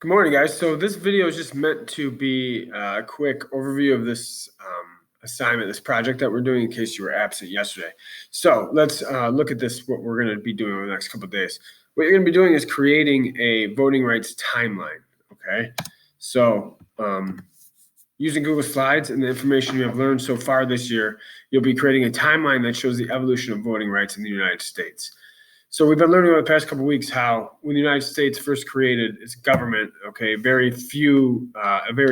Good morning, guys. So this video is just meant to be a quick overview of this assignment, this project that we're doing in case you were absent yesterday. So let's look at this, what we're going to be doing over the next couple of days. What you're going to be doing is creating a voting rights timeline, okay? So using Google Slides and the information you have learned so far this year, you'll be creating a timeline that shows the evolution of voting rights in the United States. So we've been learning over the past couple of weeks how when the United States first created its government, okay, a very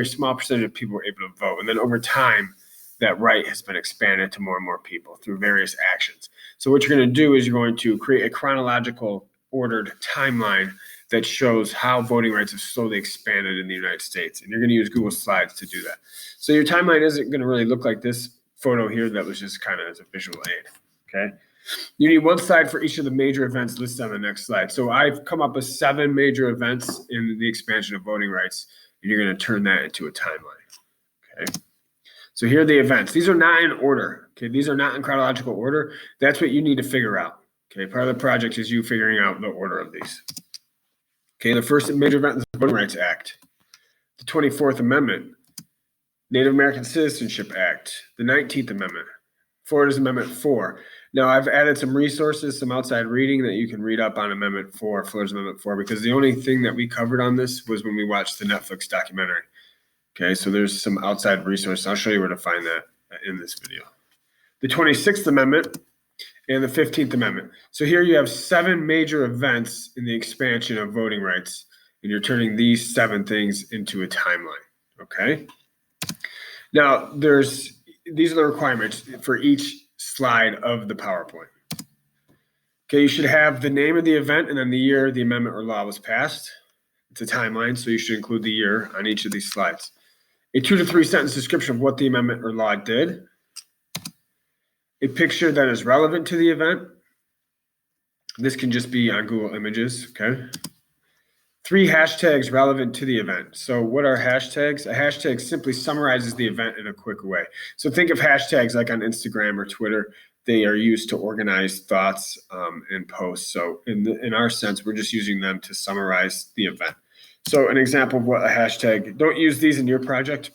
small percentage of people were able to vote. And then over time, that right has been expanded to more and more people through various actions. So what you're going to do is you're going to create a chronological ordered timeline that shows how voting rights have slowly expanded in the United States. And you're going to use Google Slides to do that. So your timeline isn't going to really look like this photo here that was just kind of as a visual aid, okay? You need one slide for each of the major events listed on the next slide. So I've come up with 7 major events in the expansion of voting rights, and you're going to turn that into a timeline. Okay. So here are the events. These are not in order. Okay. These are not in chronological order. That's what you need to figure out. Okay. Part of the project is you figuring out the order of these. Okay. The first major event is the Voting Rights Act, the 24th Amendment, Native American Citizenship Act, the 19th Amendment, Florida's Amendment 4. Now, I've added some resources, some outside reading that you can read up on Amendment 4, Florida's Amendment 4, because the only thing that we covered on this was when we watched the Netflix documentary. Okay, so there's some outside resources. I'll show you where to find that in this video. The 26th Amendment and the 15th Amendment. So here you have 7 major events in the expansion of voting rights, and you're turning these 7 things into a timeline, okay? Now, these are the requirements for each slide of the PowerPoint. Okay, you should have the name of the event and then the year the amendment or law was passed. It's a timeline, so you should include the year on each of these slides. A 2 to 3 sentence description of what the amendment or law did. A picture that is relevant to the event. This can just be on Google Images, okay? 3 hashtags relevant to the event. So what are hashtags? A hashtag simply summarizes the event in a quick way. So think of hashtags like on Instagram or Twitter. They are used to organize thoughts and posts. So in our sense, we're just using them to summarize the event. So an example of what a hashtag, don't use these in your project.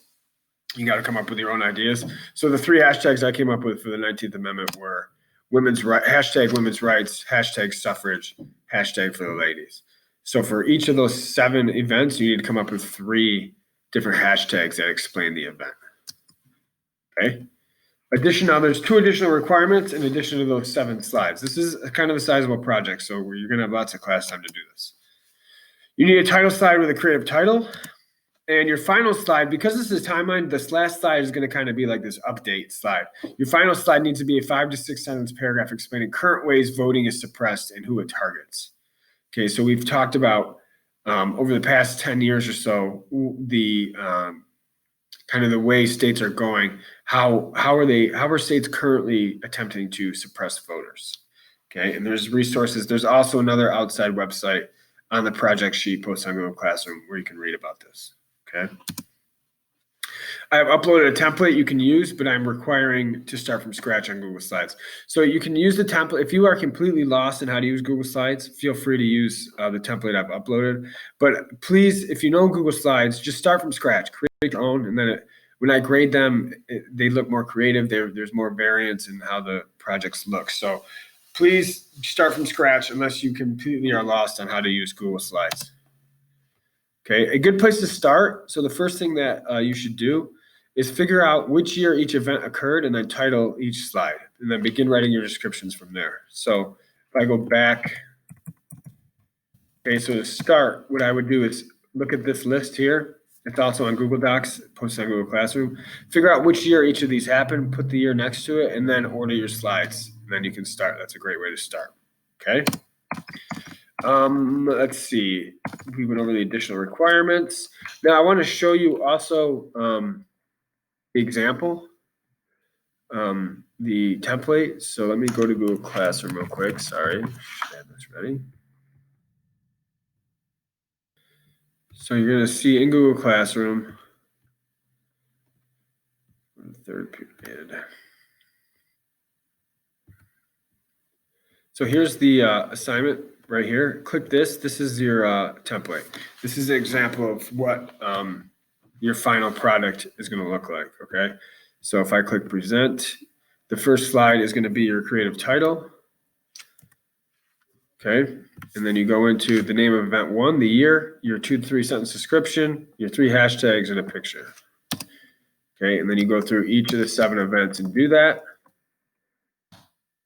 You got to come up with your own ideas. So the 3 hashtags I came up with for the 19th Amendment were hashtag women's rights, hashtag suffrage, hashtag for the ladies. So for each of those 7 events, you need to come up with 3 different hashtags that explain the event. Okay. There's 2 additional requirements in addition to those 7 slides. This is kind of a sizable project, so you're going to have lots of class time to do this. You need a title slide with a creative title. And your final slide, because this is a timeline, this last slide is going to kind of be like this update slide. Your final slide needs to be a 5 to 6 sentence paragraph explaining current ways voting is suppressed and who it targets. Okay, so we've talked about over the past 10 years or so, the kind of the way states are going. How are states currently attempting to suppress voters? Okay, and there's resources. There's also another outside website on the project sheet posted on Google Classroom where you can read about this. Okay. I've uploaded a template you can use, but I'm requiring to start from scratch on Google Slides. So you can use the template. If you are completely lost in how to use Google Slides, feel free to use the template I've uploaded. But please, if you know Google Slides, just start from scratch, create your own, and then when I grade them, they look more creative. There's more variance in how the projects look. So please start from scratch unless you completely are lost on how to use Google Slides. Okay, a good place to start. So the first thing that you should do is figure out which year each event occurred and then title each slide and then begin writing your descriptions from there. So if I go back, okay, so to start, what I would do is look at this list here. It's also on Google Docs, posted on Google Classroom. Figure out which year each of these happened, put the year next to it, and then order your slides. And then you can start. That's a great way to start. Okay. Let's see. We went over the additional requirements. Now I want to show you also the example, the template. So let me go to Google Classroom real quick. Sorry, should have this ready. So you're going to see in Google Classroom, the third period. So here's the assignment right here, click this. This is your template. This is an example of what your final product is going to look like, okay? So if I click present, the first slide is going to be your creative title, okay? And then you go into the name of event 1, the year, your 2 to 3 sentence description, your 3 hashtags, and a picture. Okay, and then you go through each of the 7 events and do that.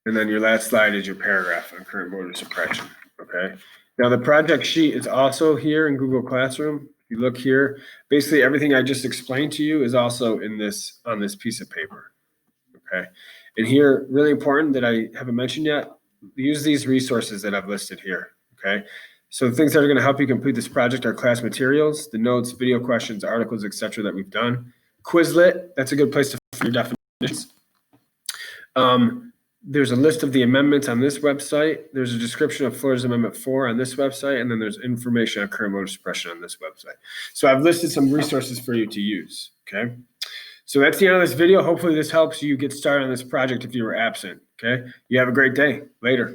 And then your last slide is your paragraph on current voter suppression, okay? Now the project sheet is also here in Google Classroom. If you look here, basically everything I just explained to you is also in this, on this piece of paper, okay? And here, really important that I haven't mentioned yet, use these resources that I've listed here, okay? So the things that are gonna help you complete this project are class materials, the notes, video questions, articles, etc. that we've done. Quizlet, that's a good place to find your definitions. There's a list of the amendments on this website. There's a description of Florida's Amendment 4 on this website, and then there's information on current voter suppression on this website. So I've listed some resources for you to use, okay? So that's the end of this video. Hopefully this helps you get started on this project if you were absent, okay? You have a great day. Later.